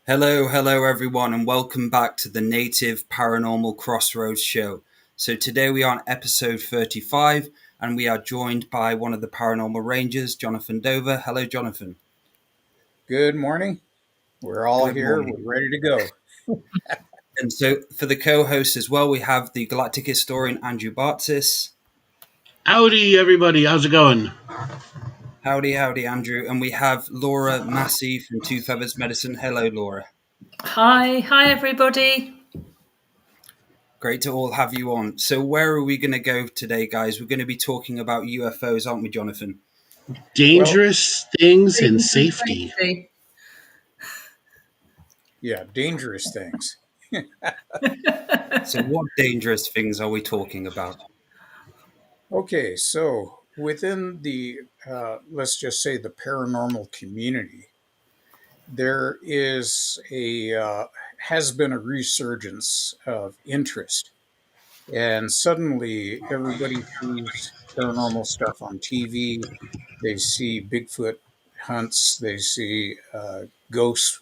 Hello everyone, and welcome back to the Native Paranormal Crossroads show. So today we are on episode 35, and we are joined by one of the paranormal rangers, Jonathan Dover. Hello, Jonathan. Good morning. We're all Good here. morning. We're ready to go. And so for the co-host as well, we have the galactic historian Andrew Bartzis. Howdy, everybody. How's it going? Howdy, Andrew. And we have Laura Massey from Two Feathers Medicine. Hello, Laura. Hi, everybody. Great to all have you on. So where are we going to go today, guys? We're going to be talking about UFOs, aren't we, Jonathan? Well, Dangerous things and Things and safety. safety. yeah, dangerous things. So what dangerous things are we talking about? Okay, so within let's just say the paranormal community, there has been a resurgence of interest. And suddenly everybody sees paranormal stuff on TV. They see Bigfoot hunts. They see ghosts,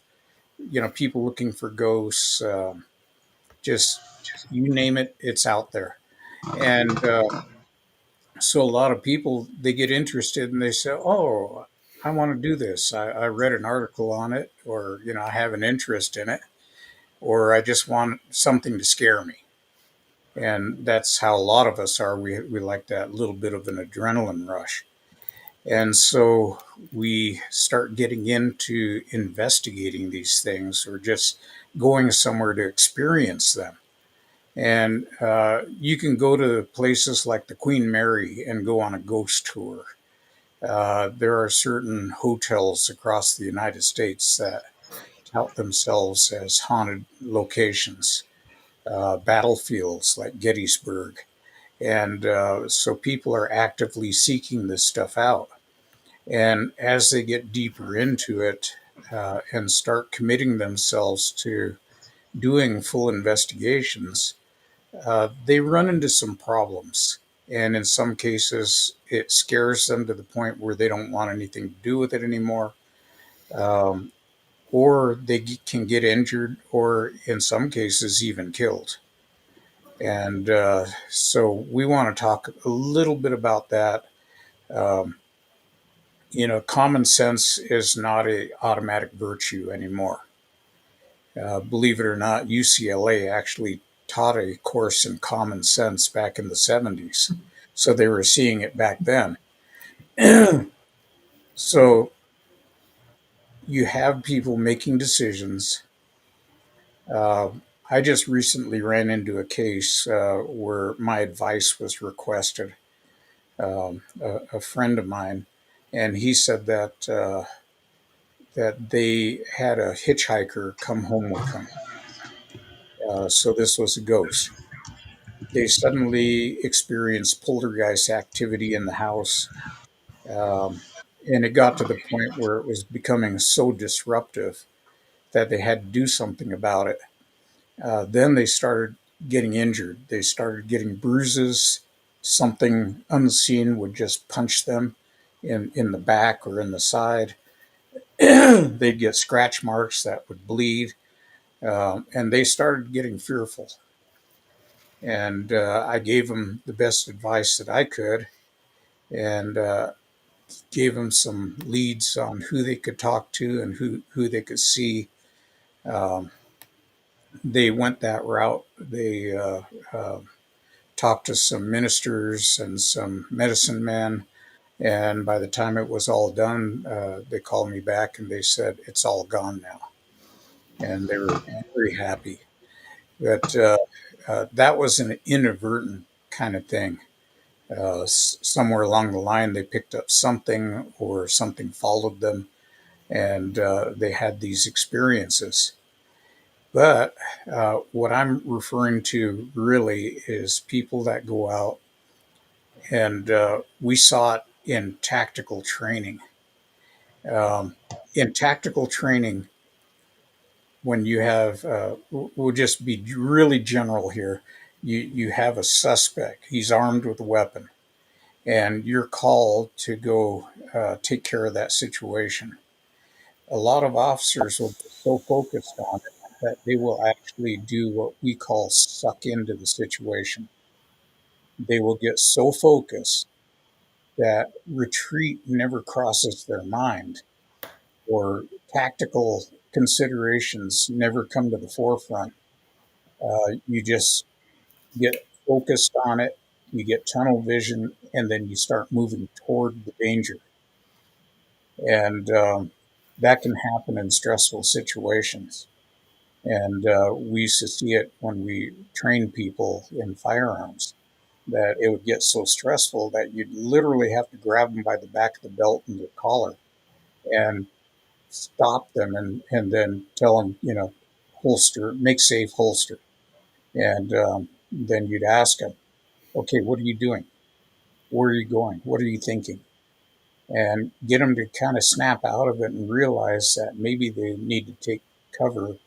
people looking for ghosts. Just you name it, it's out there. And so a lot of people, they get interested and they say, oh, I want to do this. I read an article on it, or I have an interest in it, or I just want something to scare me. And that's how a lot of us are. We like that little bit of an adrenaline rush. And so we start getting into investigating these things, or just going somewhere to experience them. And you can go to places like the Queen Mary and go on a ghost tour. There are certain hotels across the United States that tout themselves as haunted locations, battlefields like Gettysburg. And so people are actively seeking this stuff out. And as they get deeper into it and start committing themselves to doing full investigations, they run into some problems. And in some cases, it scares them to the point where they don't want anything to do with it anymore. Um, or they can get injured, or in some cases, even killed. And so we want to talk a little bit about that. Um, Common sense is not a automatic virtue anymore. Believe it or not, UCLA actually taught a course in common sense back in the 70s. So they were seeing it back then. So you have people making decisions. Uh, I just recently ran into a case where my advice was requested. A friend of mine, and he said that they had a hitchhiker come home with them. So this was a ghost. They suddenly experienced poltergeist activity in the house. Um, and it got to the point where it was becoming so disruptive that they had to do something about it. Then they started getting injured. They started getting bruises. Something unseen would just punch them in the back or in the side. They'd get scratch marks that would bleed. And they started getting fearful. And I gave them the best advice that I could, and gave them some leads on who they could talk to and who they could see. Um, they went that route. They talked to some ministers and some medicine men. And by the time it was all done, they called me back and they said, it's all gone now. And they were very happy. But that was an inadvertent kind of thing. Somewhere along the line, they picked up something, or something followed them, and they had these experiences. But what I'm referring to really is people that go out, and we saw it in tactical training. Um, in tactical training, when you have, we'll just be really general here. You have a suspect. He's armed with a weapon, and you're called to go take care of that situation. A lot of officers will get so focused on it that they will actually do what we call suck into the situation. They will get so focused that retreat never crosses their mind, or tactical considerations never come to the forefront. You just get focused on it, you get tunnel vision, and then you start moving toward the danger. And that can happen in stressful situations. And we used to see it when we trained people in firearms, that it would get so stressful that you'd literally have to grab them by the back of the belt and the collar and stop them, and then tell them, holster, make safe, holster. And then you'd ask them, okay, what are you doing? Where are you going? What are you thinking? And get them to kind of snap out of it and realize that maybe they need to take cover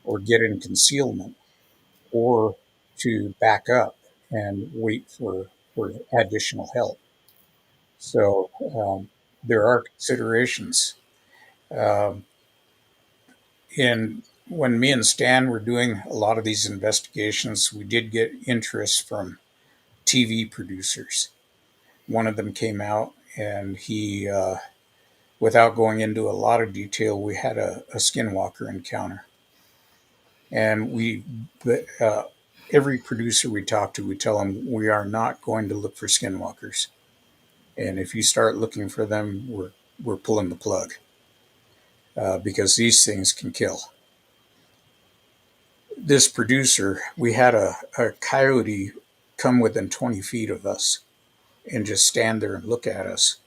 or get in concealment, or to back up and wait for additional help. So there are considerations. Um, and when me and Stan were doing a lot of these investigations, we did get interest from TV producers. One of them came out, and he, without going into a lot of detail, we had a skinwalker encounter. And uh, every producer we talk to, we tell them we are not going to look for skinwalkers. And if you start looking for them, we're pulling the plug, because these things can kill. This producer, we had a coyote come within 20 feet of us and just stand there and look at us.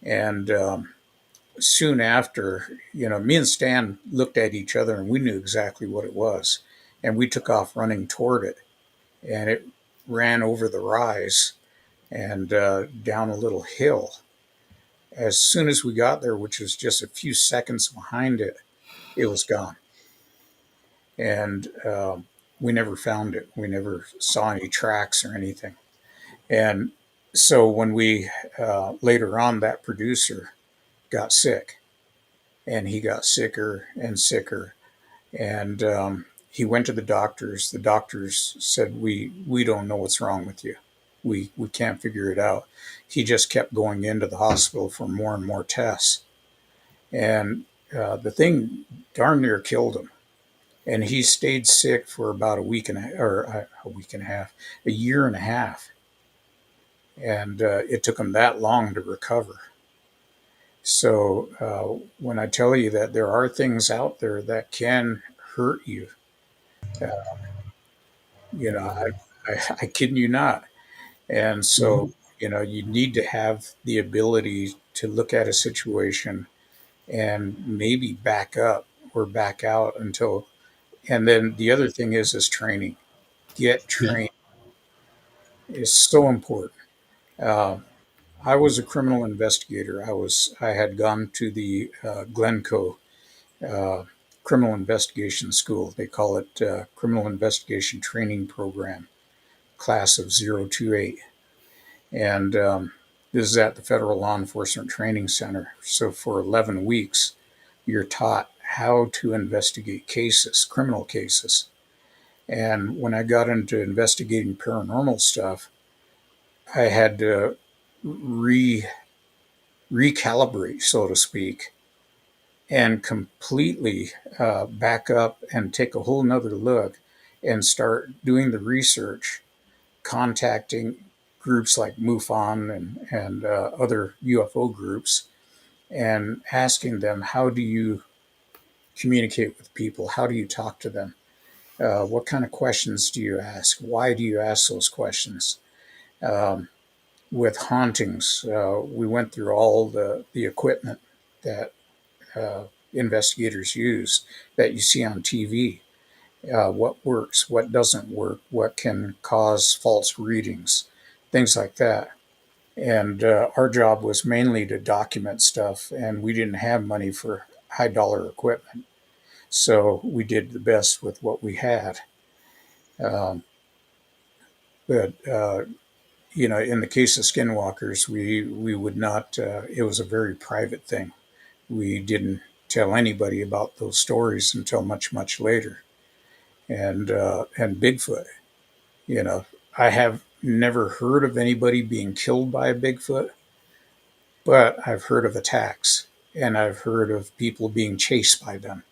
And soon after, me and Stan looked at each other and we knew exactly what it was. And we took off running toward it. And it ran over the rise and down a little hill. As soon as we got there, which was just a few seconds behind it, it was gone. And we never found it. We never saw any tracks or anything. And so when we, later on, that producer got sick, and he got sicker and sicker. And he went to the doctors. The doctors said, we don't know what's wrong with you. We can't figure it out. He just kept going into the hospital for more and more tests. And the thing darn near killed him. And he stayed sick for about a week and a week and a half, a year and a half. And it took him that long to recover. So when I tell you that there are things out there that can hurt you, uh, I kid you not. And so, Mhm. you need to have the ability to look at a situation and maybe back up or back out until. And then the other thing is training. Get Yeah. trained is so important. Uh, I was a criminal investigator. I had gone to the Glencoe uh, Criminal Investigation School. They call it Criminal Investigation Training Program, class of 028. And this is at the Federal Law Enforcement Training Center. So for 11 weeks, you're taught how to investigate cases, criminal cases. And when I got into investigating paranormal stuff, I had to recalibrate, so to speak, and completely back up and take a whole nother look and start doing the research, contacting groups like MUFON and other UFO groups, and asking them, how do you communicate with people? How do you talk to them? What kind of questions do you ask? Why do you ask those questions? Um, with hauntings, we went through all the equipment that uh, investigators use that you see on TV. What works, what doesn't work, what can cause false readings, things like that. And our job was mainly to document stuff, and we didn't have money for high dollar equipment. So we did the best with what we had. Um, but in the case of skinwalkers, we would not. It was a very private thing. We didn't tell anybody about those stories until much, much later. And Bigfoot, you know, I have never heard of anybody being killed by a Bigfoot, but I've heard of attacks and I've heard of people being chased by them.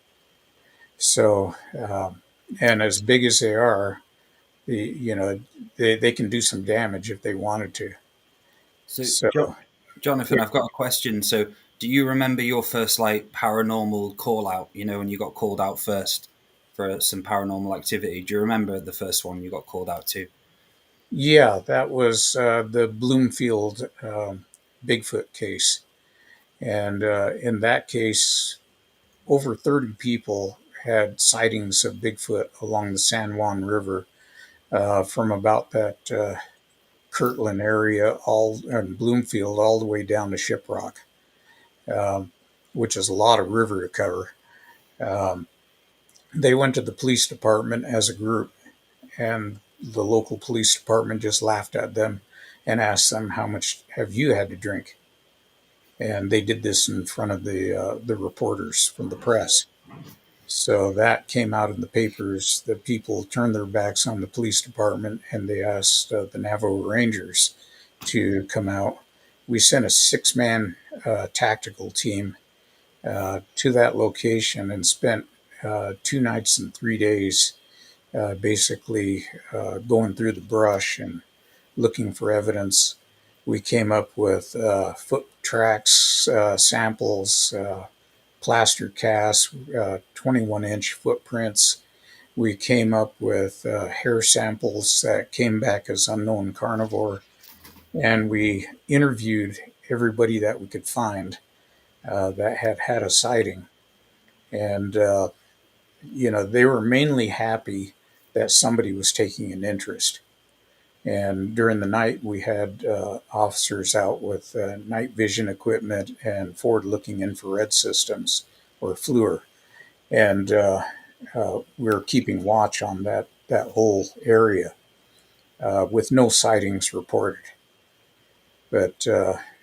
So, and as big as they are, you know, they can do some damage if they wanted to. So, So, Jonathan, yeah, I've got a question. So, do you remember your first like paranormal call out? You know, when you got called out first for some paranormal activity. Do you remember the first one you got called out to? yeah, that was the Bloomfield Bigfoot case. And in that case, over 30 people had sightings of Bigfoot along the San Juan River from about that Kirtland area, all and Bloomfield, all the way down to Shiprock, um, which is a lot of river to cover. Um, they went to the police department as a group, and the local police department just laughed at them and asked them, "How much have you had to drink?" And they did this in front of the reporters from the press. So that came out in the papers. The people turned their backs on the police department and they asked the Navajo Rangers to come out. We sent a 6-man tactical team to that location and spent 2 nights and 3 days basically going through the brush and looking for evidence. We came up with foot tracks, samples, plaster casts, 21-inch footprints. We came up with hair samples that came back as unknown carnivore, and we interviewed everybody that we could find that had had a sighting. And, they were mainly happy that somebody was taking an interest. And during the night, we had officers out with night vision equipment and forward looking infrared systems, or FLIR. And we were keeping watch on that whole area with no sightings reported. But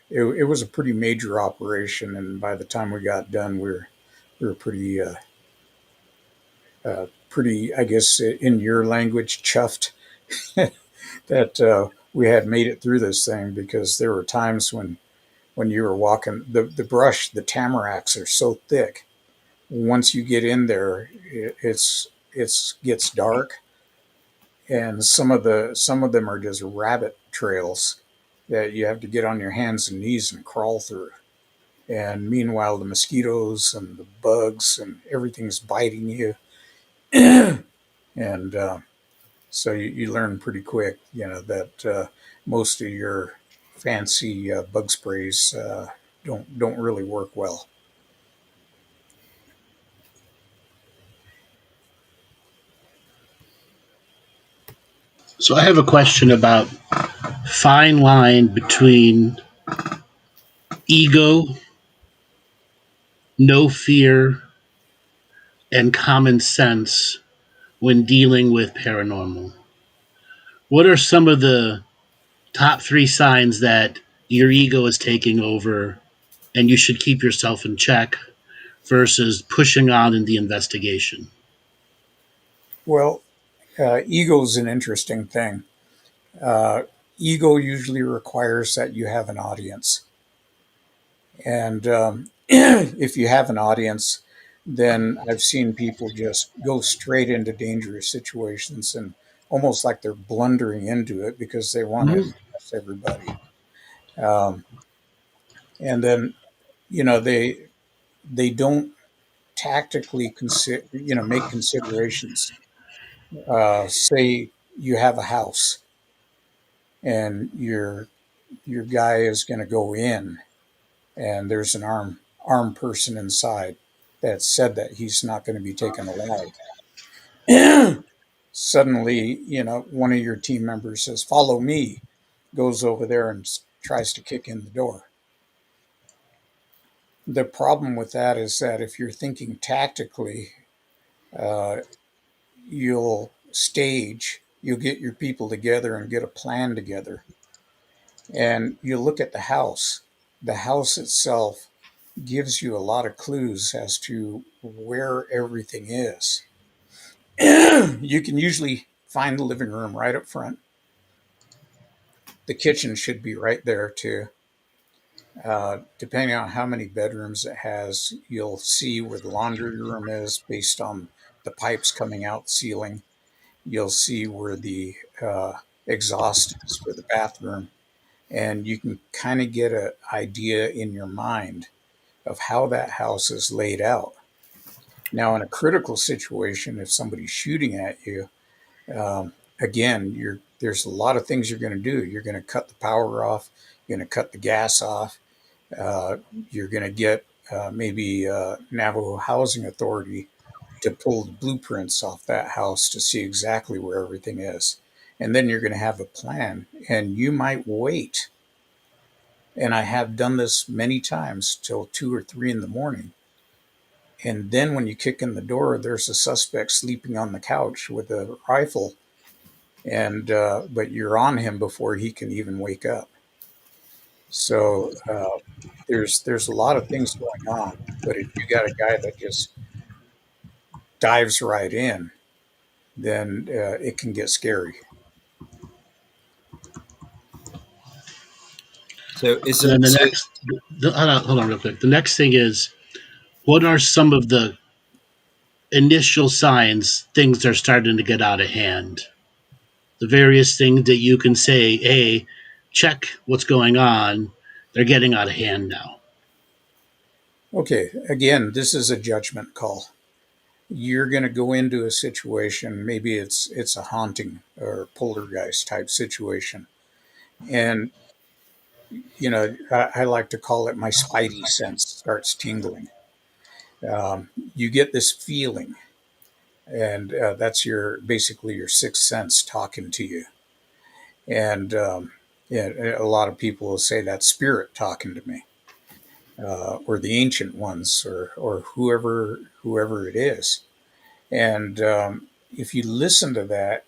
it was a pretty major operation. And by the time we got done, we were pretty, I guess, in your language, chuffed that we had made it through this thing, because there were times when you were walking the brush, the tamaracks are so thick. Once you get in there, it's gets dark, and some of them are just rabbit trails that you have to get on your hands and knees and crawl through. And meanwhile, the mosquitoes and the bugs and everything's biting you, and so you learn pretty quick, that most of your fancy bug sprays don't really work well. So I have a question about fine line between ego, no fear, and common sense when dealing with paranormal. What are some of the top three signs that your ego is taking over and you should keep yourself in check versus pushing on in the investigation? Well, ego is an interesting thing. Uh, Ego usually requires that you have an audience. And if you have an audience, then I've seen people just go straight into dangerous situations and almost like they're blundering into it because they want to Mhm. impress everybody. Um, and then, they don't tactically make considerations. Say you have a house and your guy is going to go in, and there's an armed person inside that said that he's not going to be taken alive. Suddenly, one of your team members says, "Follow me," goes over there and tries to kick in the door. The problem with that is that if you're thinking tactically, uh, you'll get your people together and get a plan together, and you look at the house. The house itself gives you a lot of clues as to where everything is. You can usually find the living room right up front. The kitchen should be right there too. Depending on how many bedrooms it has, you'll see where the laundry room is based on the pipes coming out ceiling. You'll see where the exhaust is for the bathroom, and you can kind of get an idea in your mind of how that house is laid out. Now, in a critical situation, if somebody's shooting at you, again, there's a lot of things you're going to do. You're going to cut the power off. You're going to cut the gas off. Uh, you're going to get maybe Navajo Housing Authority to pull the blueprints off that house to see exactly where everything is. And then you're going to have a plan. And you might wait. And I have done this many times till 2 or 3 in the morning. And then when you kick in the door, there's a suspect sleeping on the couch with a rifle, and but you're on him before he can even wake up. So there's a lot of things going on. But if you got a guy that just dives right in, then it can get scary. So is And then it the so? next, hold on real quick. The next thing is, what are some of the initial signs things are starting to get out of hand? The various things that you can say, hey, check what's going on. They're getting out of hand now. Okay, again, this is a judgment call. You're going to go into a situation, maybe it's a haunting or poltergeist type situation, and I like to call it my spidey sense starts tingling. You get this feeling, and that's your basically your sixth sense talking to you. And yeah, a lot of people will say that's spirit talking to me, or the ancient ones, or whoever it is. And if you listen to that,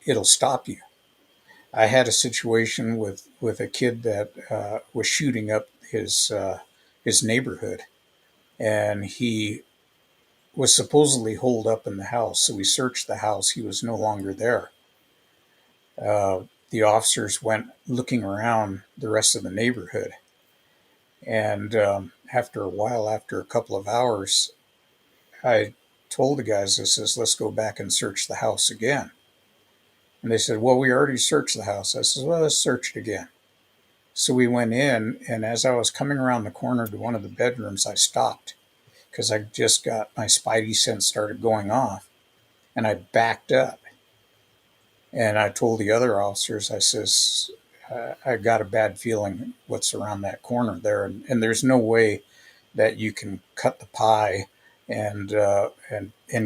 it'll stop you. I had a situation with a kid that was shooting up his neighborhood, and he was supposedly holed up in the house. So we searched the house. He was no longer there. The officers went looking around the rest of the neighborhood, and after a while, after a couple of hours, I told the guys, I says, let's go back and search the house again. And they said, well, we already searched the house. I said, well, let's search it again. So we went in, and as I was coming around the corner to one of the bedrooms, I stopped because I just got my spidey sense started going off, and I backed up. And I told the other officers, I says, I got a bad feeling what's around that corner there, and there's no way that you can cut the pie and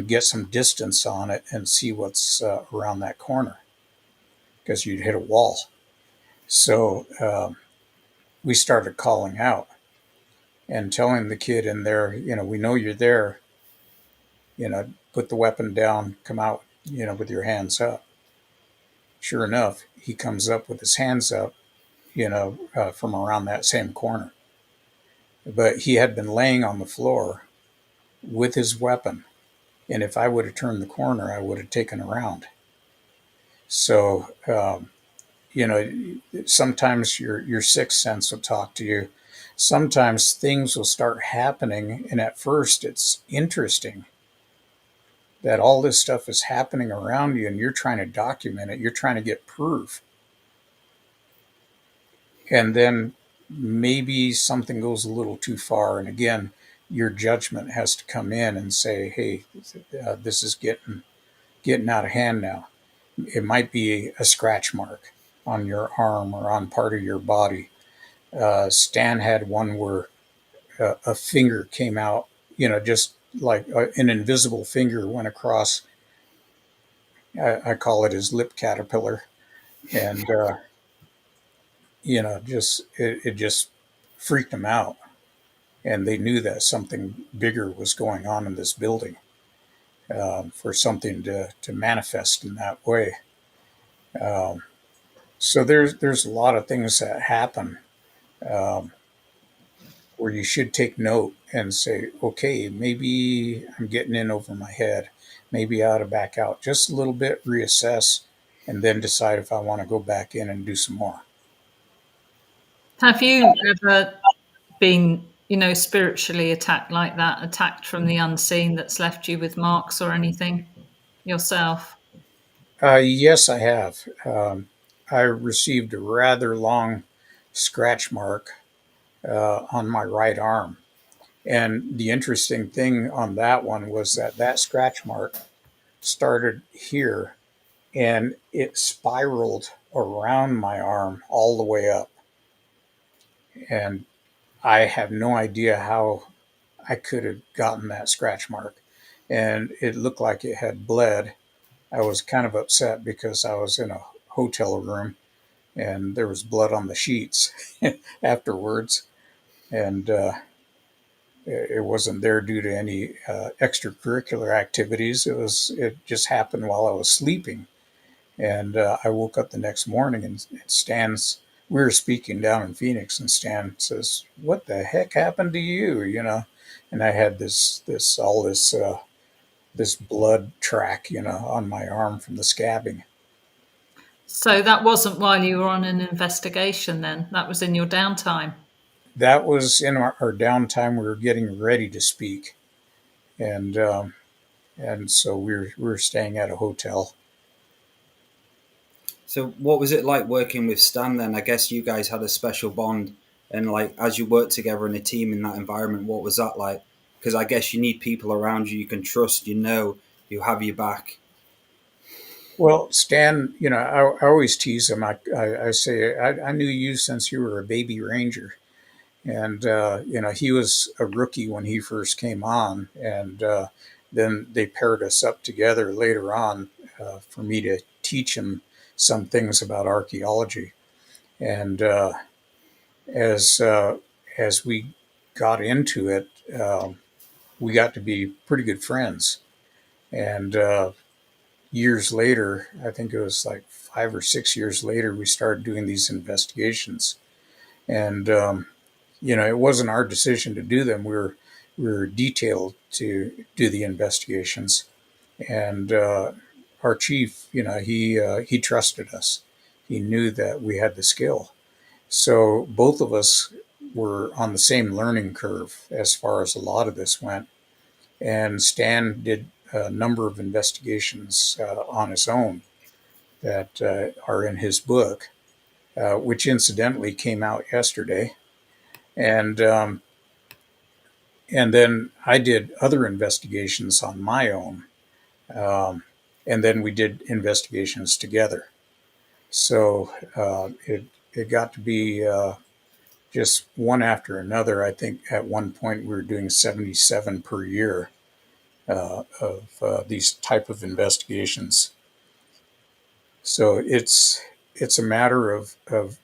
get some distance on it and see what's around that corner because you'd hit a wall. So we started calling out and telling the kid in there, we know you're there, put the weapon down, come out, with your hands up. Sure enough, he comes up with his hands up, from around that same corner. But he had been laying on the floor with his weapon. And if I would have turned the corner, I would have taken a round. So, sometimes your sixth sense will talk to you. Sometimes things will start happening. And at first, it's interesting that all this stuff is happening around you and you're trying to document it. You're trying to get proof. And then maybe something goes a little too far. And again, your judgment has to come in and say, hey, this is getting out of hand now. It might be a scratch mark on your arm or on part of your body. Stan had one where a finger came out, just like an invisible finger went across. I call it his lip caterpillar. And, it just freaked him out. And they knew that something bigger was going on in this building, for something to manifest in that way. Um, so there's a lot of things that happen. Um, where you should take note and say, okay, maybe I'm getting in over my head. Maybe I ought to back out just a little bit, reassess, and then decide if I want to go back in and do some more. Have you ever been, spiritually attacked like that, attacked from the unseen that's left you with marks or anything yourself? Yes, I have. I received a rather long scratch mark on my right arm. And the interesting thing on that one was that that scratch mark started here and it spiraled around my arm all the way up. And I have no idea how I could have gotten that scratch mark. And it looked like it had bled. I was kind of upset because I was in a hotel room and there was blood on the sheets afterwards. And it wasn't there due to any extracurricular activities. It just happened while I was sleeping. And I woke up the next morning and Stan's, we were speaking down in Phoenix and Stan says, what the heck happened to you? And I had this blood track, on my arm from the scabbing. So that wasn't while you were on an investigation then, that was in your downtime. That was in our downtime. We were getting ready to speak. And so we were staying at a hotel. So, what was it like working with Stan then? I guess you guys had a special bond, and like as you worked together in a team in that environment, what was that like? Because I guess you need people around you can trust, who have your back. Well, Stan, I always tease him. I say, I knew you since you were a baby ranger. And, he was a rookie when he first came on. And then they paired us up together later on for me to teach him some things about archaeology. And as, uh, as we got into it, we got to be pretty good friends. And years later, I think it was like 5 or 6 years later, we started doing these investigations. And it wasn't our decision to do them. We were detailed to do the investigations, and our chief, he trusted us. He knew that we had the skill. So both of us were on the same learning curve as far as a lot of this went. And Stan did a number of investigations on his own that are in his book, which incidentally came out yesterday. And and then I did other investigations on my own, um, and then we did investigations together. So it got to be just one after another. I think at one point we were doing 77 per year of these type of investigations. So it's a matter of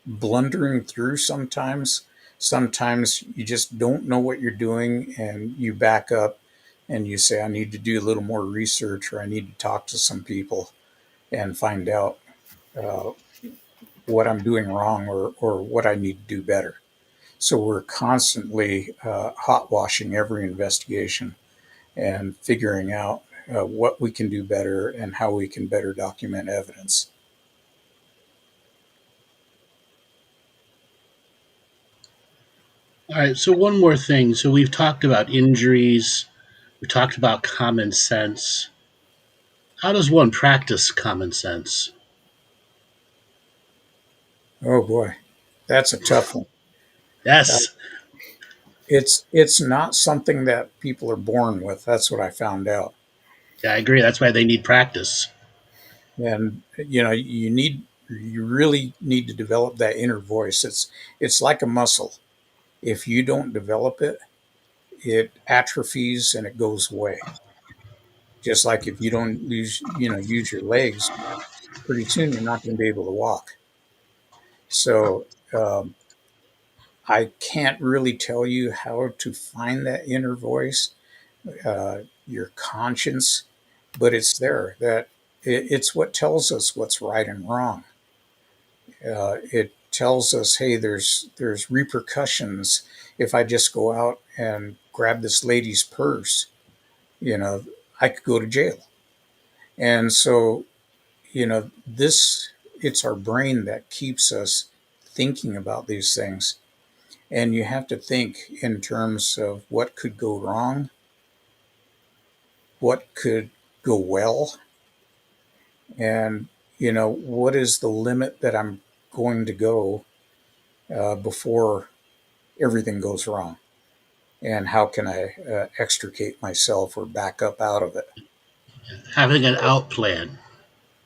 blundering through sometimes. Sometimes you just don't know what you're doing and you back up and you say, I need to do a little more research or I need to talk to some people and find out uh, what I'm doing wrong or what I need to do better. So we're constantly hot washing every investigation and figuring out what we can do better and how we can better document evidence. All right, so one more thing. So we've talked about injuries, we talked about common sense. How does one practice common sense? Oh boy, that's a tough one. Uh, Yes, it's not something that people are born with. That's what I found out. yeah, I agree. That's why they need practice. And you really need to develop that inner voice. It's like a muscle. If you don't develop it, it atrophies and it goes away. Just like if you don't use your legs, pretty soon you're not going to be able to walk. So I can't really tell you how to find that inner voice, your conscience, but it's there. It's what tells us what's right and wrong. It tells us, hey, there's repercussions if I just go out and grab this lady's purse. You know, I could go to jail. And so, this, it's our brain that keeps us thinking about these things. And you have to think in terms of what could go wrong, what could go well, and what is the limit that I'm going to go before everything goes wrong, and how can I extricate myself or back up out of it. Having an out plan.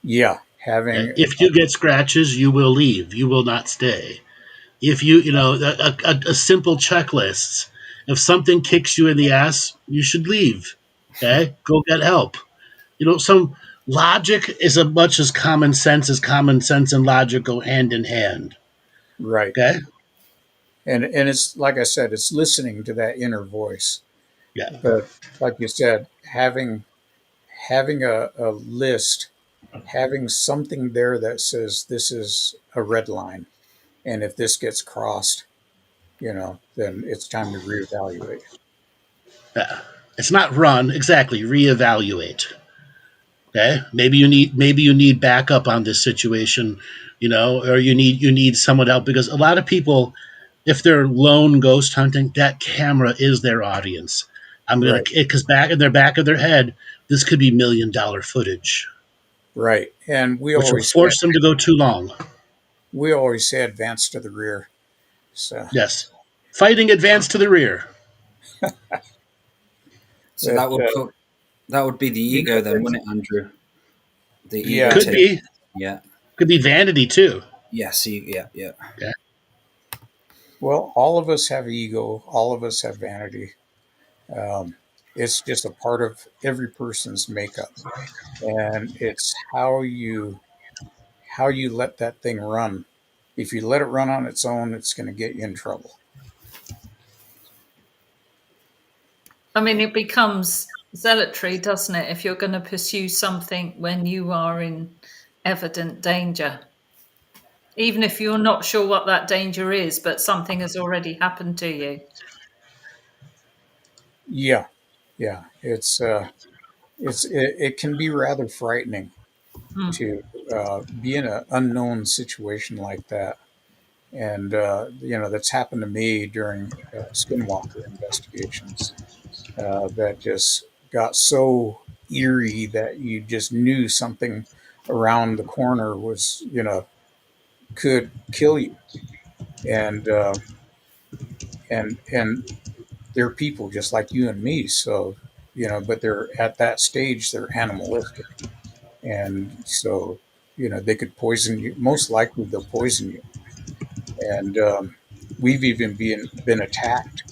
Yeah, Okay? having. If you get scratches, you will leave. You will not stay. If a simple checklist. If something kicks you in the ass, you should leave. Okay, go get help. Some logic is as much as common sense and logic go hand in hand. Right. Okay, And it's like I said, it's listening to that inner voice. yeah, But like you said, having a list, having something there that says this is a red line, and if this gets crossed, then it's time to reevaluate. yeah. It's not run exactly. Reevaluate. Okay, maybe you need backup on this situation, or you need someone else because a lot of people, if they're lone ghost hunting, that camera is their audience. I'm gonna Right. because back in their back of their head, this could be $1 million footage, Right. And which will force them to go too long. we always say advance to the rear. So Yes, fighting advance to the rear. So that, that would be the ego then, wouldn't it, Andrew? The ego yeah. Could take. be Yeah. could be vanity too. Yes. Yeah. Yeah. Yeah, Well, all of us have ego. All of us have vanity. Um, it's just a part of every person's makeup, and it's how you let that thing run. If you let it run on its own, it's going to get you in trouble. I mean, it becomes zealotry, doesn't it? If you're going to pursue something when you are in evident danger, even if you're not sure what that danger is, but something has already happened to you. Yeah, yeah. It can be rather frightening Hmm. to be in an unknown situation like that. And that's happened to me during skinwalker investigations. That just got so eerie that you just knew something around the corner was, could kill you. And and they're people just like you and me. So, but they're at that stage, they're animalistic. And so, they could poison you. Most likely they'll poison you. And we've even been attacked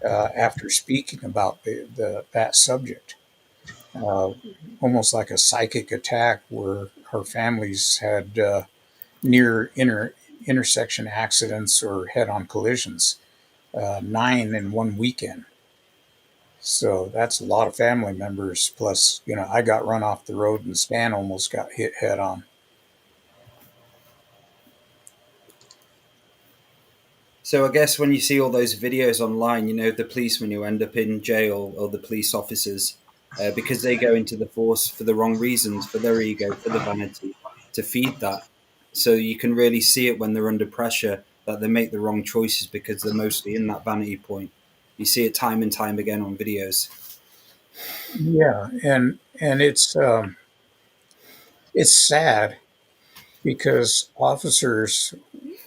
after speaking about that subject. Uh, Almost like a psychic attack where our families had near intersection accidents or head-on collisions, 9 in one weekend. So that's a lot of family members. Plus, I got run off the road and Stan almost got hit head on. So I guess when you see all those videos online, the policemen who end up in jail or the police officers, because they go into the force for the wrong reasons, for their ego, for the vanity, to feed that. So you can really see it when they're under pressure that they make the wrong choices because they're mostly in that vanity point. You see it time and time again on videos. Yeah, and it's sad because officers,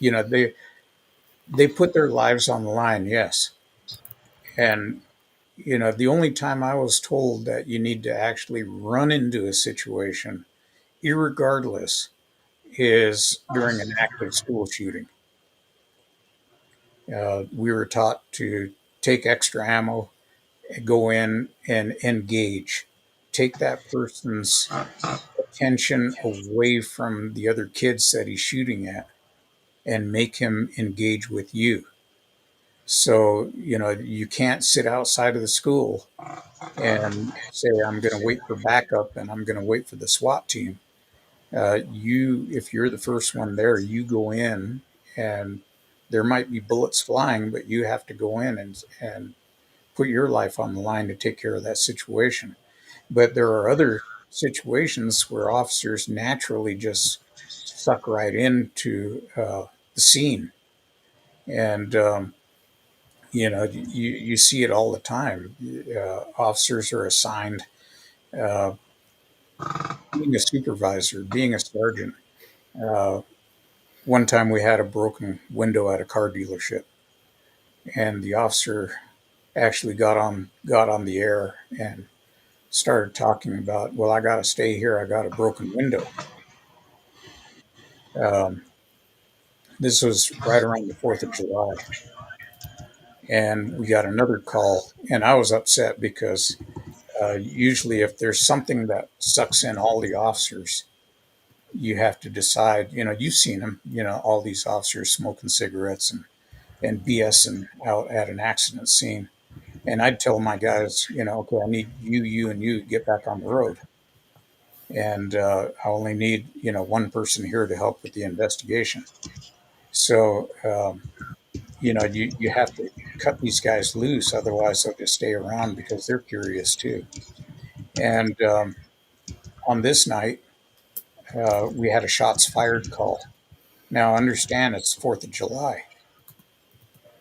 they put their lives on the line, yes. And the only time I was told that you need to actually run into a situation, irregardless, is during an active school shooting. We were taught to take extra ammo, go in and engage, take that person's attention away from the other kids that he's shooting at, and make him engage with you. So, you can't sit outside of the school and say, I'm going to wait for backup and I'm going to wait for the SWAT team. If you're the first one there, you go in and there might be bullets flying, but you have to go in and put your life on the line to take care of that situation. But there are other situations where officers naturally just suck right into the scene, and you see it all the time. Officers are assigned uh, being a supervisor, being a sergeant. Uh, One time we had a broken window at a car dealership, and the officer actually got on the air and started talking about, well, I got to stay here. I got a broken window. Um, this was right around the 4th of July. And we got another call, and I was upset because usually if there's something that sucks in all the officers, you have to decide, you've seen them, all these officers smoking cigarettes and BSing out at an accident scene. And I'd tell my guys, okay, I need you, and you get back on the road. And I only need, one person here to help with the investigation. So, you have to cut these guys loose. Otherwise, they'll just stay around because they're curious too. And on this night, we had a shots fired call. Now, understand it's 4th of July.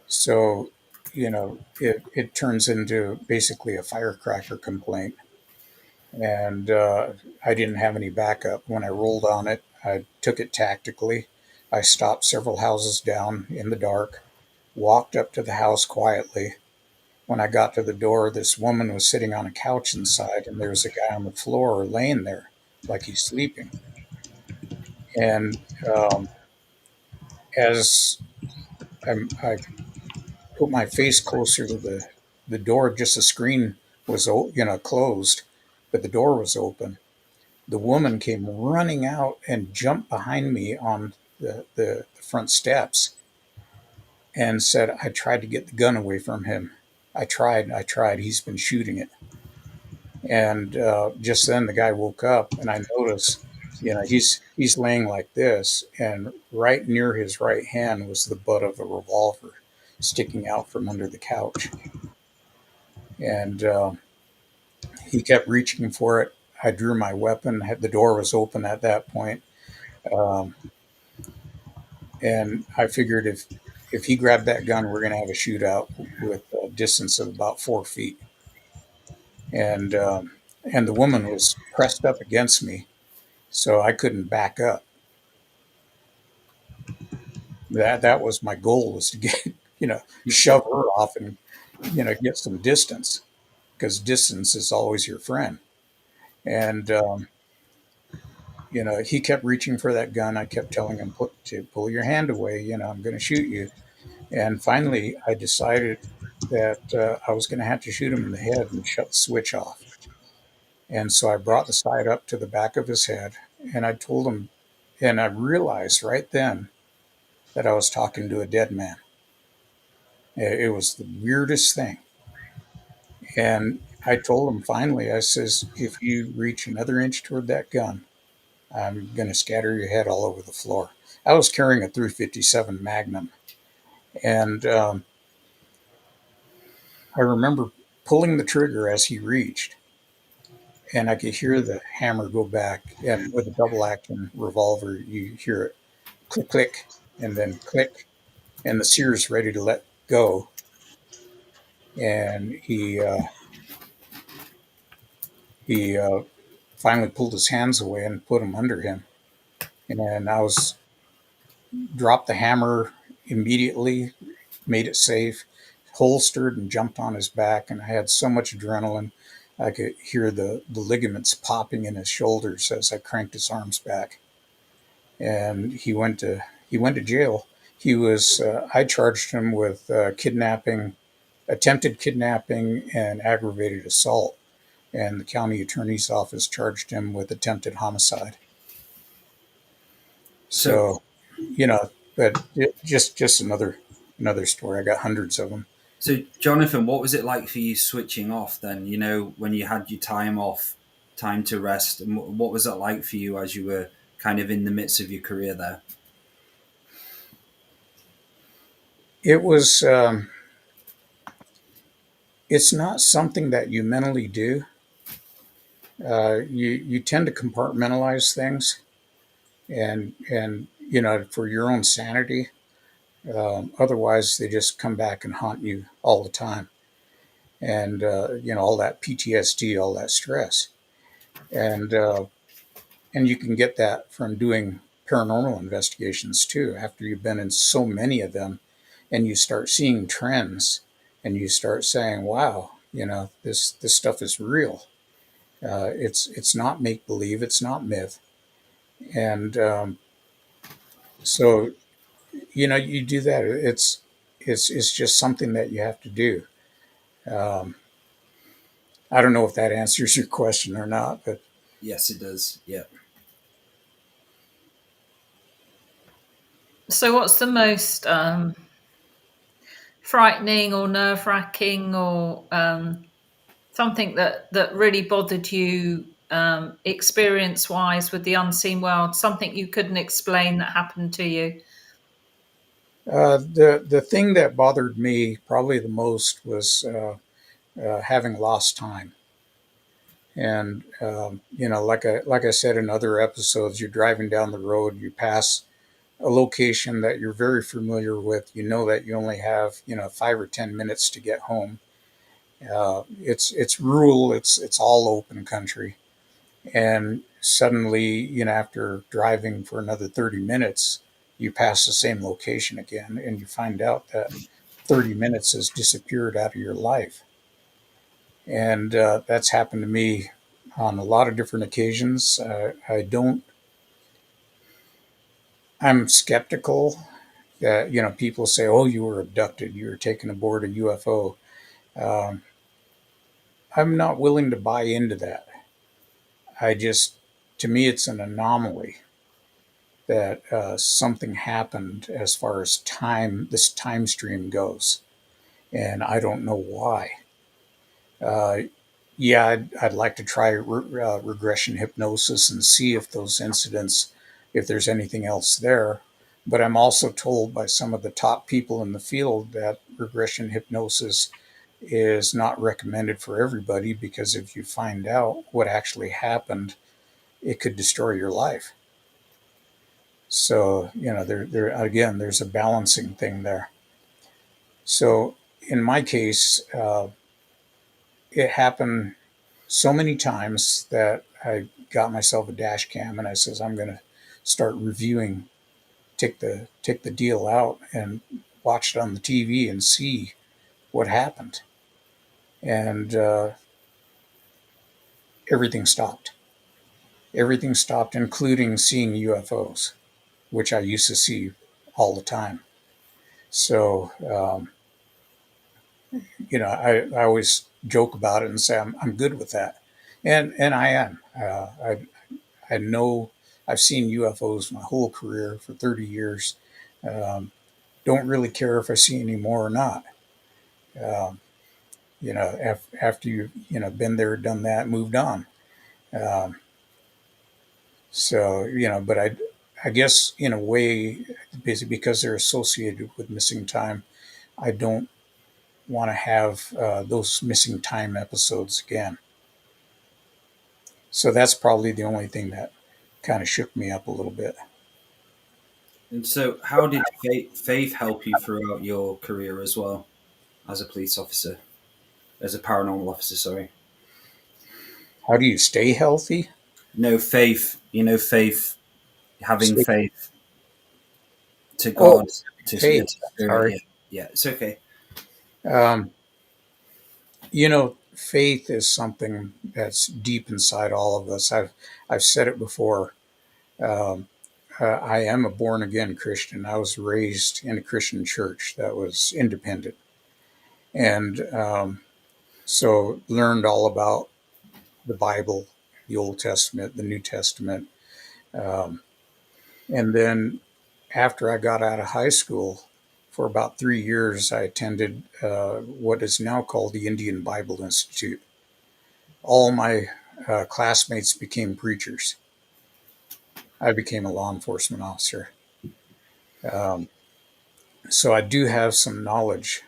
So, it turns into basically a firecracker complaint. And I didn't have any backup. When I rolled on it, I took it tactically. I stopped several houses down in the dark, walked up to the house quietly. When I got to the door, this woman was sitting on a couch inside, and there was a guy on the floor laying there like he's sleeping. And as I put my face closer to the door, just the screen was closed, but the door was open. The woman came running out and jumped behind me on the front steps and said, I tried to get the gun away from him. I tried. He's been shooting it. And just then the guy woke up, and I noticed, he's laying like this, and right near his right hand was the butt of a revolver sticking out from under the couch. And he kept reaching for it. I drew my weapon. The door was open at that point. Um, and I figured if he grabbed that gun, we're going to have a shootout with a distance of about 4 feet. And the woman was pressed up against me, so I couldn't back up. That was my goal, was to get shove her off and get some distance, because distance is always your friend. And he kept reaching for that gun. I kept telling him, pull your hand away. I'm going to shoot you. And finally, I decided that I was going to have to shoot him in the head and shut the switch off. And so I brought the sight up to the back of his head, and I told him, and I realized right then that I was talking to a dead man. It was the weirdest thing. And I told him finally, I says, if you reach another inch toward that gun, I'm going to scatter your head all over the floor. I was carrying a .357 Magnum. And I remember pulling the trigger as he reached, and I could hear the hammer go back. And with a double action revolver, you hear it click, click, and then click, and the sear's ready to let go. And he finally pulled his hands away and put them under him. And I was dropped the hammer immediately, made it safe, holstered, and jumped on his back. And I had so much adrenaline, I could hear the ligaments popping in his shoulders as I cranked his arms back. And he went to jail. He was I charged him with kidnapping, attempted kidnapping, and aggravated assault. And the county attorney's office charged him with attempted homicide. So, So, but just another story. I got hundreds of them. so Jonathan, what was it like for you switching off then? When you had your time off, time to rest, and what was it like for you as you were kind of in the midst of your career there? It was. It's not something that you mentally do. You tend to compartmentalize things, and for your own sanity. Otherwise, they just come back and haunt you all the time, and all that PTSD, all that stress, and and you can get that from doing paranormal investigations too. After you've been in so many of them, and you start seeing trends, and you start saying, "Wow, this stuff is real. It's not make believe. It's not myth." And so you do that. It's just something that you have to do. Um, I don't know if that answers your question or not, but Yes, it does. Yeah. So, what's the most frightening or nerve wracking or something that really bothered you experience wise with the unseen world? Something you couldn't explain that happened to you? the thing that bothered me probably the most was having lost time. And like I said in other episodes, you're driving down the road, you pass a location that you're very familiar with. You know that you only have 5 or 10 minutes to get home. It's rural. It's all open country, and suddenly, after driving for another 30 minutes, you pass the same location again, and you find out that 30 minutes has disappeared out of your life. And that's happened to me on a lot of different occasions. I'm skeptical that, people say, oh, you were abducted, you were taken aboard a UFO. Um, I'm not willing to buy into that. I just, to me, it's an anomaly that something happened as far as time, this time stream goes. And I don't know why. Uh, yeah, I'd like to try regression hypnosis and see if those incidents, if there's anything else there. But I'm also told by some of the top people in the field that regression hypnosis is not recommended for everybody because if you find out what actually happened, it could destroy your life. So, there again, there's a balancing thing there. So, in my case, it happened so many times that I got myself a dash cam and I says I'm going to start reviewing, take the deal out and watch it on the TV and see what happened. And everything stopped. Everything stopped, including seeing UFOs, which I used to see all the time. So, I always joke about it and say I'm good with that, and I am. I know I've seen UFOs my whole career for 30 years. Um, don't really care if I see any more or not. Um, after you've been there, done that, moved on. Um, but I guess in a way, basically because they're associated with missing time, I don't want to have those missing time episodes again. So that's probably the only thing that kind of shook me up a little bit. And so, how did faith help you throughout your career as well as a police officer, as a paranormal officer? Sorry. How do you stay healthy? No, faith. Faith, having Stay, faith to oh, God, to faith. spirit. Sorry. Yeah, yeah, it's okay. Um, faith is something that's deep inside all of us. I've said it before. Um, I am a born again Christian. I was raised in a Christian church that was independent, and so learned all about the Bible, the Old Testament, the New Testament, um, and then after I got out of high school, for about 3 years, I attended what is now called the Indian Bible Institute. All my classmates became preachers. I became a law enforcement officer. Um, So I do have some knowledge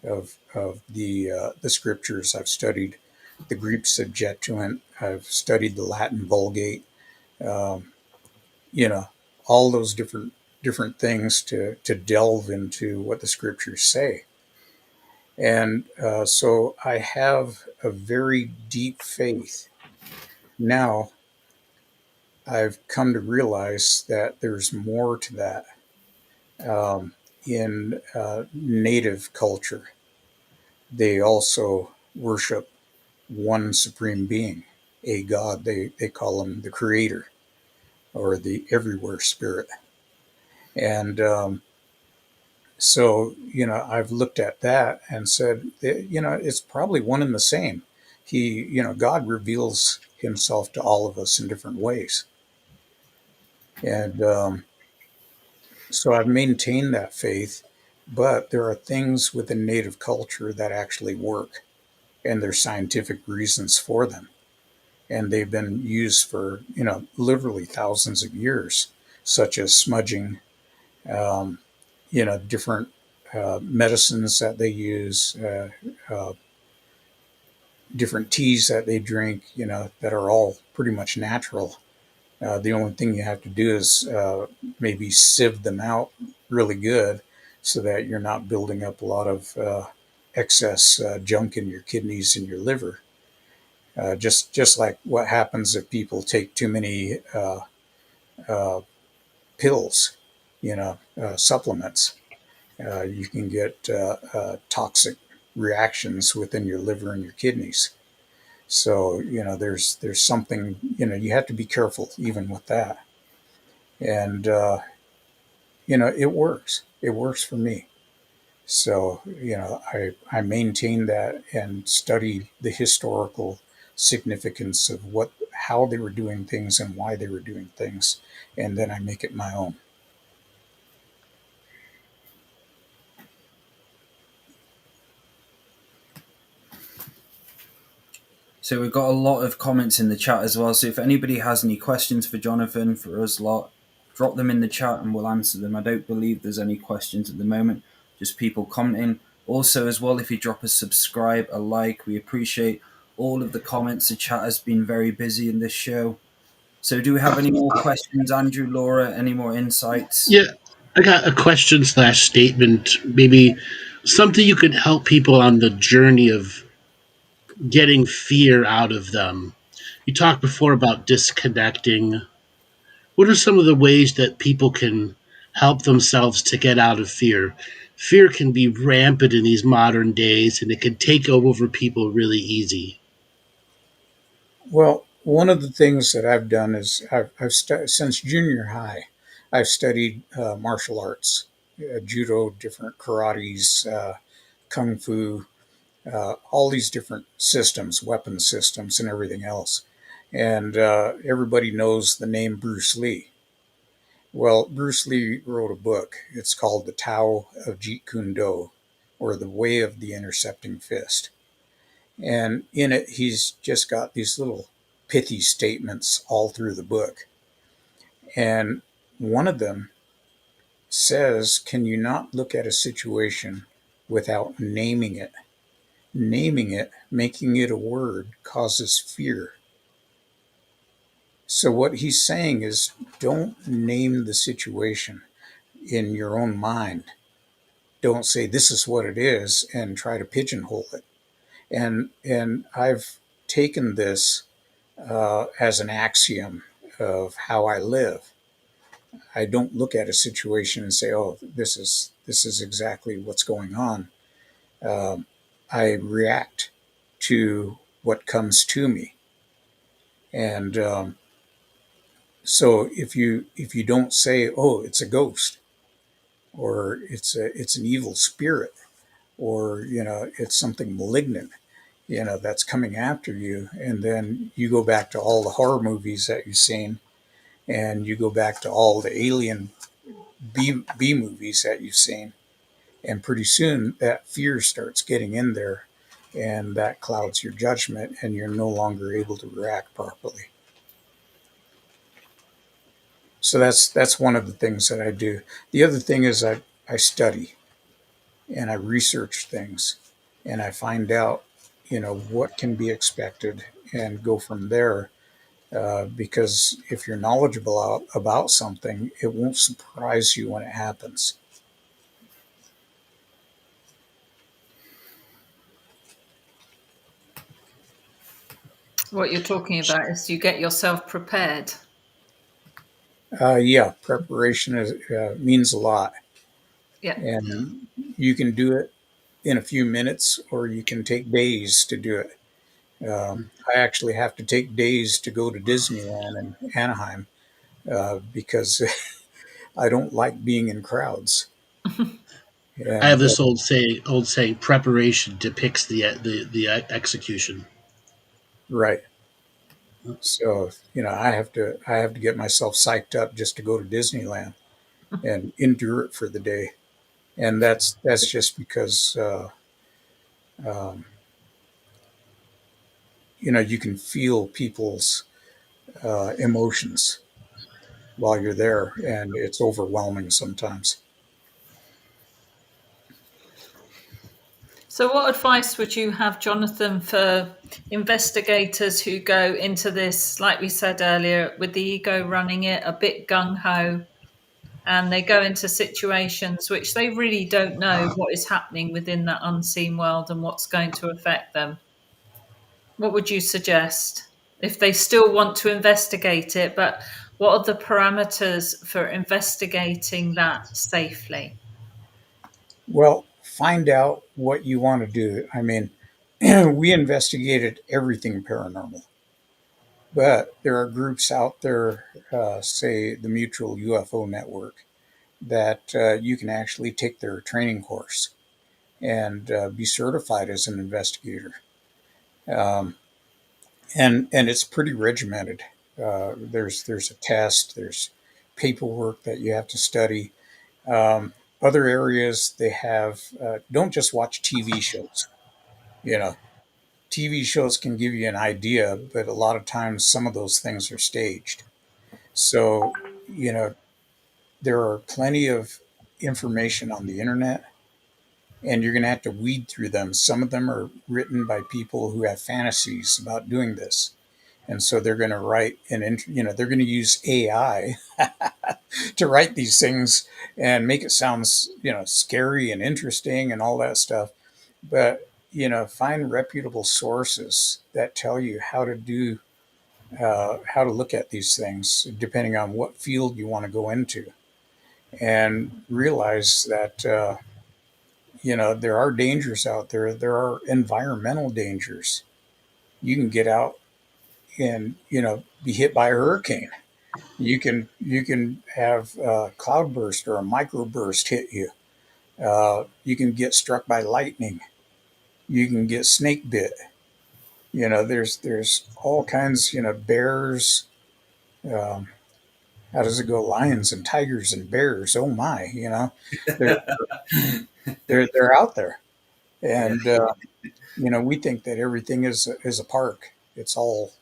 of the scriptures. I've studied the Greek Septuagint. I've studied the Latin Vulgate. Um, you know, all those different things to delve into what the scriptures say. And so I have a very deep faith. Now I've come to realize that there's more to that. In native culture, they also worship one supreme being, a God. They call him the creator or the everywhere spirit. And so, I've looked at that and said, it's probably one and the same. God reveals himself to all of us in different ways. And so I've maintained that faith, but there are things within native culture that actually work, and there's scientific reasons for them. And they've been used for, literally thousands of years, such as smudging, um, different medicines that they use, uh, different teas that they drink, that are all pretty much natural. The only thing you have to do is maybe sieve them out really good so that you're not building up a lot of excess junk in your kidneys and your liver. Just like what happens if people take too many uh, pills, supplements. You can get toxic reactions within your liver and your kidneys. So there's something, you have to be careful even with that. And it works. It works for me. So I maintain that and study the historical significance of how they were doing things and why they were doing things, and then I make it my own. So we've got a lot of comments in the chat as well. So if anybody has any questions for Jonathan, for us lot, drop them in the chat and we'll answer them. I don't believe there's any questions at the moment, just people commenting. Also, as well, if you drop a subscribe, a like, we appreciate all of the comments. The chat has been very busy in this show. So do we have any more questions, Andrew, Laura? Any more insights? Yeah, I got a question slash statement. Maybe something you could help people on the journey of getting fear out of them. You talked before about disconnecting. What are some of the ways that people can help themselves to get out of fear? Fear can be rampant in these modern days and it can take over people really easy. Well, one of the things that I've done is since junior high, I've studied martial arts, judo, different karates, kung fu, all these different systems, weapon systems, and everything else. And everybody knows the name Bruce Lee. Well, Bruce Lee wrote a book. It's called The Tao of Jeet Kune Do, or The Way of the Intercepting Fist. And in it, he's just got these little pithy statements all through the book. And one of them says, can you not look at a situation without naming it? Naming it, making it a word, causes fear. So what he's saying is, don't name the situation in your own mind. Don't say this is what it is and try to pigeonhole it. And I've taken this as an axiom of how I live. I don't look at a situation and say, "Oh, this is exactly what's going on." Um, I react to what comes to me, and so if you don't say, "Oh, it's a ghost," or it's an evil spirit, or it's something malignant, that's coming after you, and then you go back to all the horror movies that you've seen, and you go back to all the alien B movies that you've seen, and pretty soon that fear starts getting in there, and that clouds your judgment, and you're no longer able to react properly. So that's one of the things that I do. The other thing is I study and I research things and I find out, what can be expected and go from there. Because if you're knowledgeable about something, it won't surprise you when it happens. What you're talking about is you get yourself prepared. Yeah, preparation means a lot, Yeah. and you can do it in a few minutes, or you can take days to do it. I actually have to take days to go to Disneyland in Anaheim because I don't like being in crowds. I have And this old saying: preparation depicts the execution. right, so I have to get myself psyched up just to go to Disneyland and endure it for the day, and that's just because um, you can feel people's emotions while you're there, and it's overwhelming sometimes. So, what advice would you have, Jonathan, for investigators who go into this, like we said earlier, with the ego running it, a bit gung ho, and they go into situations which they really don't know what is happening within that unseen world and what's going to affect them? What would you suggest if they still want to investigate it? But what are the parameters for investigating that safely? Well, find out what you want to do. I mean, we investigated everything paranormal, but there are groups out there, say the Mutual UFO Network, that you can actually take their training course and be certified as an investigator. Um, and it's pretty regimented. There's a test, there's paperwork that you have to study. Other areas they have don't just watch TV shows. You know, TV shows can give you an idea, but a lot of times some of those things are staged. So, you know, there are plenty of information on the internet, and you're going to have to weed through them. Some of them are written by people who have fantasies about doing this. And so they're going to write they're going to use AI to write these things and make it sound, scary and interesting and all that stuff. But, find reputable sources that tell you how to look at these things, depending on what field you want to go into, and realize that, there are dangers out there. There are environmental dangers. You can get out and, be hit by a hurricane. You can have a cloudburst or a microburst hit you. You can get struck by lightning. You can get snake bit. There's all kinds. Bears. Um, how does it go? Lions and tigers and bears. Oh my! They're they're out there, Yeah. and we think that everything is a park. It's all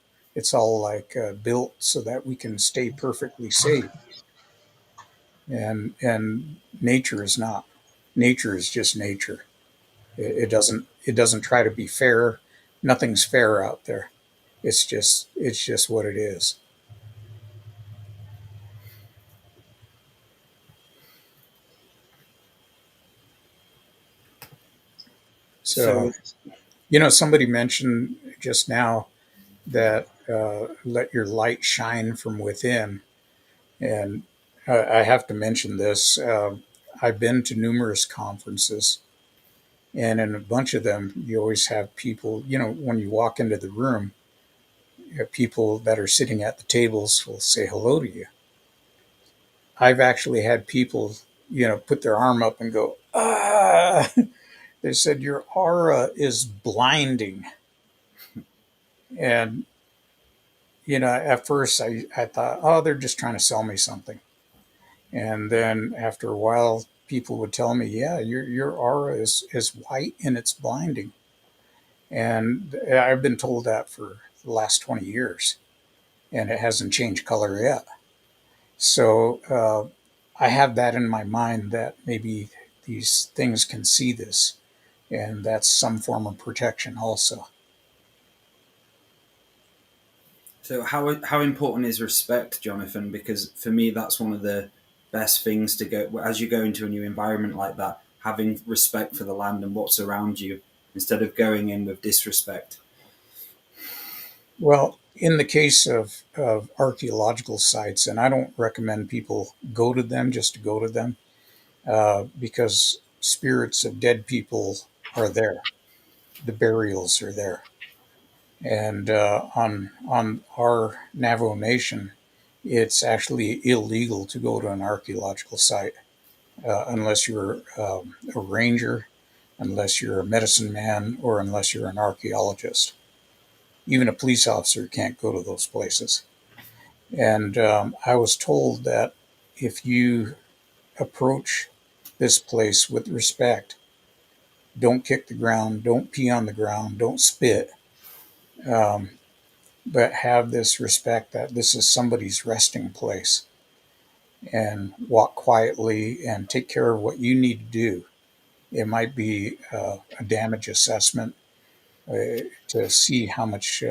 like built so that we can stay perfectly safe, and nature is not. Nature is just nature. It doesn't try to be fair. Nothing's fair out there. It's just what it is. So, So, somebody mentioned just now that let your light shine from within. And I have to mention this. I've been to numerous conferences, and in a bunch of them, you always have people, when you walk into the room, people that are sitting at the tables will say hello to you. I've actually had people, put their arm up and go, ah. They said, your aura is blinding. And, at first I thought, oh, they're just trying to sell me something. And then after a while, people would tell me, yeah, your aura is white and it's blinding. And I've been told that for the last 20 years, and it hasn't changed color yet. So, I have that in my mind that maybe these things can see this, and that's some form of protection also. So how important is respect, Jonathan? Because for me, that's one of the best things to go as you go into a new environment like that. Having respect for the land and what's around you, instead of going in with disrespect. Well, in the case of archaeological sites, and I don't recommend people go to them just to go to them, because spirits of dead people are there. The burials are there. And on our Navajo Nation, it's actually illegal to go to an archaeological site unless you're a ranger, unless you're a medicine man, or unless you're an archaeologist. Even a police officer can't go to those places. And I was told that if you approach this place with respect, don't kick the ground, don't pee on the ground, don't spit, um, but have this respect that this is somebody's resting place, and walk quietly and take care of what you need to do. It might be a damage assessment to see how much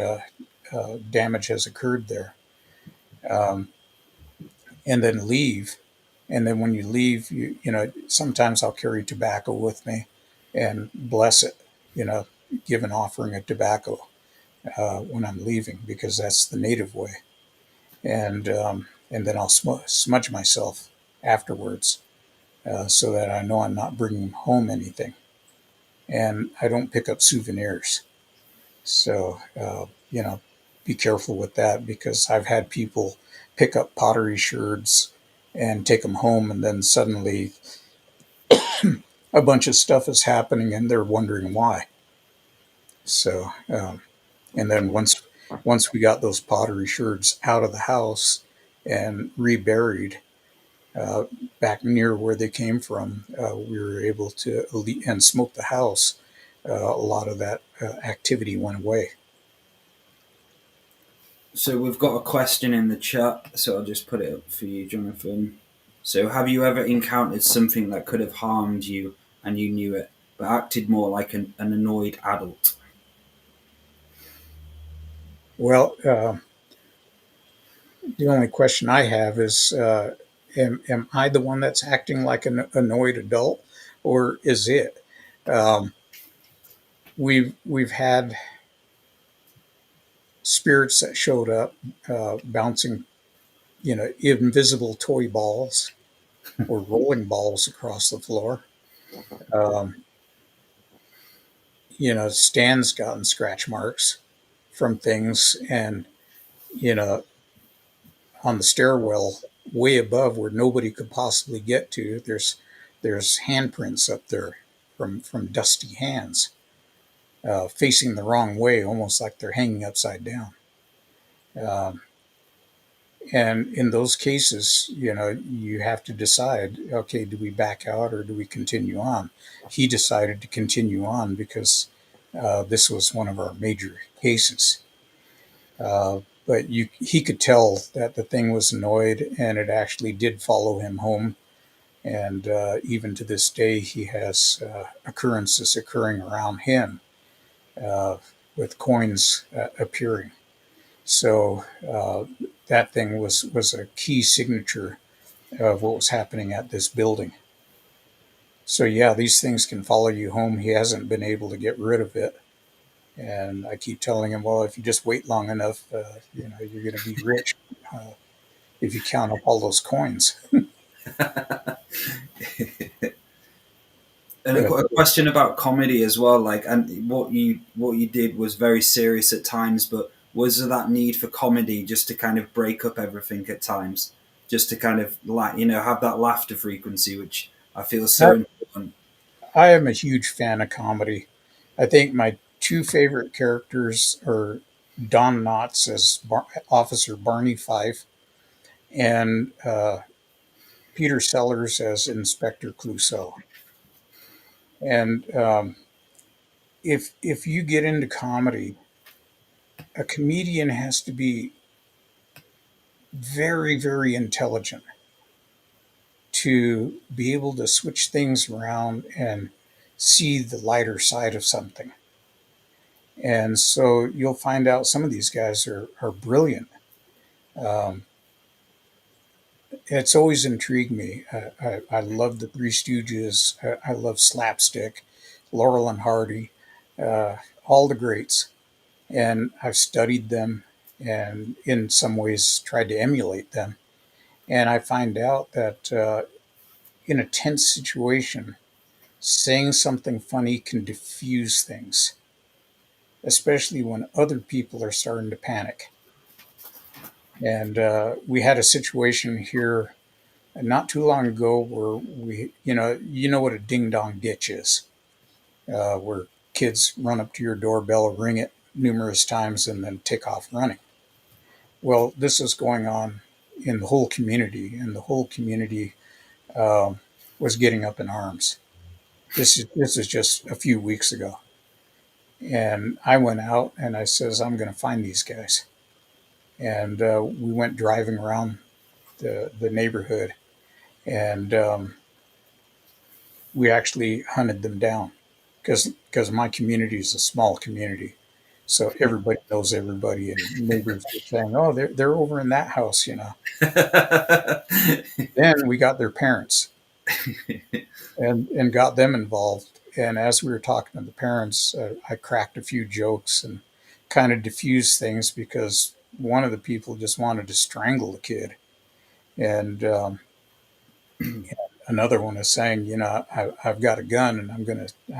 damage has occurred there, um, and then leave. And then when you leave, sometimes I'll carry tobacco with me and bless it, you know, give an offering of tobacco when I'm leaving, because that's the native way. And then I'll smudge myself afterwards, so that I know I'm not bringing home anything, and I don't pick up souvenirs. So be careful with that, because I've had people pick up pottery sherds and take them home, and then suddenly a bunch of stuff is happening, and they're wondering why. So and then once we got those pottery sherds out of the house and reburied, uh, back near where they came from, we were able to and smoke the house. A lot of that activity went away. So we've got a question in the chat, so I'll just put it up for you, Jonathan. So have you ever encountered something that could have harmed you and you knew it, but acted more like an annoyed adult? Well, the only question I have is, am I the one that's acting like an annoyed adult, or is it? Um, we've had spirits that showed up, bouncing, invisible toy balls or rolling balls across the floor. Um, Stan's gotten scratch marks from things, and you know, on the stairwell way above where nobody could possibly get to, there's handprints up there from dusty hands, facing the wrong way, almost like they're hanging upside down. Um, and in those cases, you have to decide, okay, do we back out or do we continue on? He decided to continue on because this was one of our major cases. But he could tell that the thing was annoyed, and it actually did follow him home. And even to this day, he has occurrences occurring around him, uh, with coins appearing. So that thing was a key signature of what was happening at this building. So yeah, these things can follow you home. He hasn't been able to get rid of it. And I keep telling him, well, if you just wait long enough, you're going to be rich, if you count up all those coins. And But a question about comedy as well. Like, and what you did was very serious at times, but was there that need for comedy just to kind of break up everything at times, just to kind of have that laughter frequency, which I feel is I, so important. I am a huge fan of comedy. I think my two favorite characters are Don Knotts as Officer Barney Fife, and Peter Sellers as Inspector Clouseau. And if you get into comedy, a comedian has to be very, very intelligent to be able to switch things around and see the lighter side of something. And so you'll find out some of these guys are brilliant. Um, it's always intrigued me. I love the Three Stooges. I love slapstick, Laurel and Hardy, uh, all the greats. And I've studied them and in some ways tried to emulate them. And I find out that in a tense situation, saying something funny can diffuse things, especially when other people are starting to panic. And we had a situation here not too long ago where you know what a ding dong ditch is, where kids run up to your doorbell, ring it numerous times, and then take off running. Well, this is going on in the whole community, and the whole community um, was getting up in arms. This is just a few weeks ago, and I went out and I says I'm going to find these guys, and we went driving around the neighborhood, and we actually hunted them down because my community is a small community, so everybody knows everybody, and neighbors were saying, "Oh, they're over in that house," you know. Then we got their parents and got them involved. And as we were talking to the parents, I cracked a few jokes and kind of diffused things because one of the people just wanted to strangle the kid, and another one is saying, you know, I've got a gun and I'm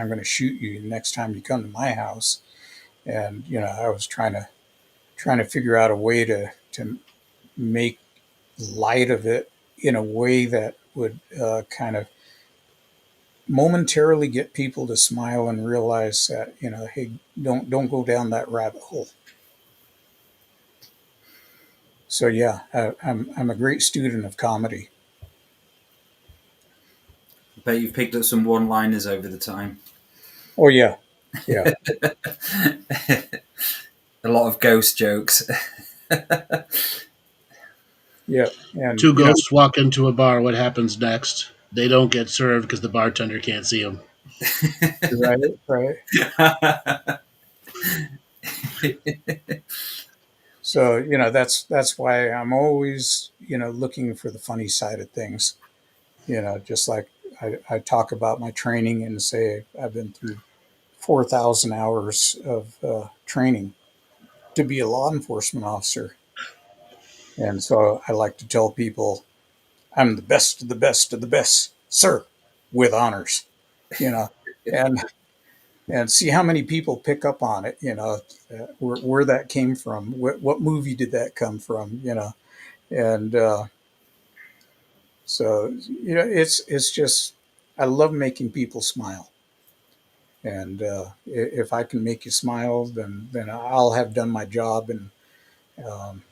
gonna shoot you next time you come to my house. And you know, I was trying to figure out a way to make light of it in a way that would kind of momentarily get people to smile and realize that, you know, hey, don't go down that rabbit hole. So yeah, I'm a great student of comedy. I bet you've picked up some one-liners over the time. Oh yeah, yeah, A lot of ghost jokes. yeah, and Two you know, ghosts walk into a bar. What happens next? They don't get served because the bartender can't see them. right, right. So you know, that's why I'm always, you know, looking for the funny side of things. You know, just like I talk about my training and say I've been through 4,000 hours of training to be a law enforcement officer. And so I like to tell people I'm the best of the best of the best, sir, with honors, you know, and see how many people pick up on it, you know, where that came from, what movie did that come from, you know, and so you know, it's just I love making people smile, and if I can make you smile, then I'll have done my job, um,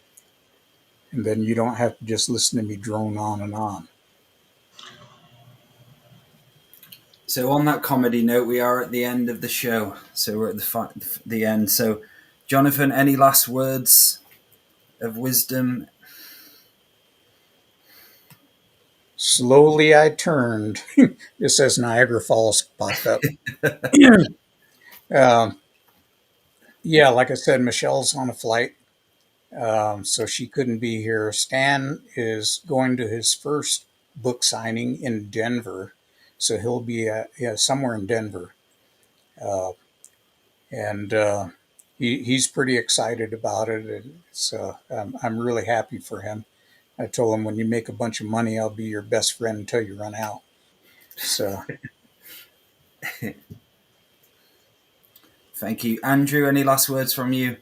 and then you don't have to just listen to me drone on and on. So on that comedy note, we are at the end of the show. So we're at the end. So, Jonathan, any last words of wisdom? Slowly I turned, just as Niagara Falls popped up. um, yeah, like I said, Michelle's on a flight, so she couldn't be here. Stan is going to his first book signing in Denver, so he'll be yeah, somewhere in Denver, uh, and he's pretty excited about it. And so I'm really happy for him. I told him when you make a bunch of money, I'll be your best friend until you run out. So Thank you, Andrew. Any last words from you?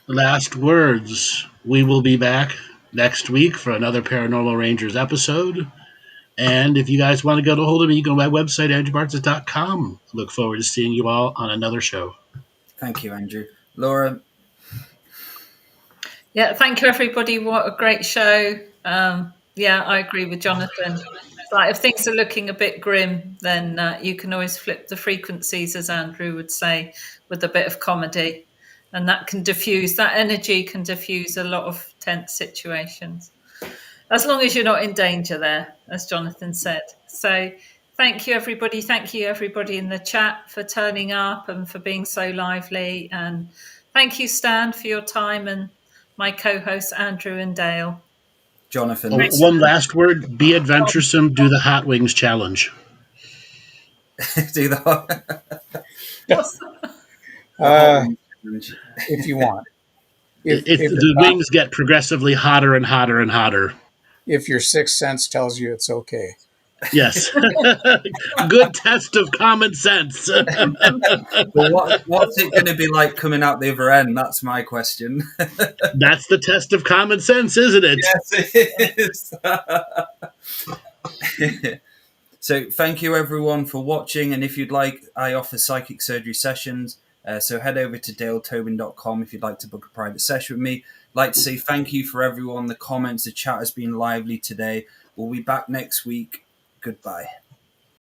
Last words. We will be back next week for another Paranormal Rangers episode. And if you guys want to get a hold of me, you can go to my website, andrewbarnes.com. Look forward to seeing you all on another show. Thank you, Andrew. Laura. Yeah, thank you, everybody. What a great show. Yeah, I agree with Jonathan. It's like if things are looking a bit grim, then you can always flip the frequencies, as Andrew would say, with a bit of comedy. And that energy can diffuse a lot of tense situations. As long as you're not in danger there, as Jonathan said. So thank you, everybody. Thank you, everybody in the chat, for turning up and for being so lively. And thank you, Stan, for your time, and my co-hosts, Andrew and Dale. Jonathan. Oh, one last word: be adventuresome. Do the hot wings challenge. Do the What's Uh, if you want. If The wings get progressively hotter and hotter and hotter. if your sixth sense tells you it's okay. Yes. Good test of common sense. Well, what's it going to be like coming out the other end? That's my question. That's the test of common sense, isn't it? Yes, it is. So thank you everyone for watching, and if you'd like, I offer psychic surgery sessions, so head over to daletobin.com if you'd like to book a private session with me. I'd like to say thank you for everyone. The comments, the chat has been lively today. We'll be back next week. Goodbye.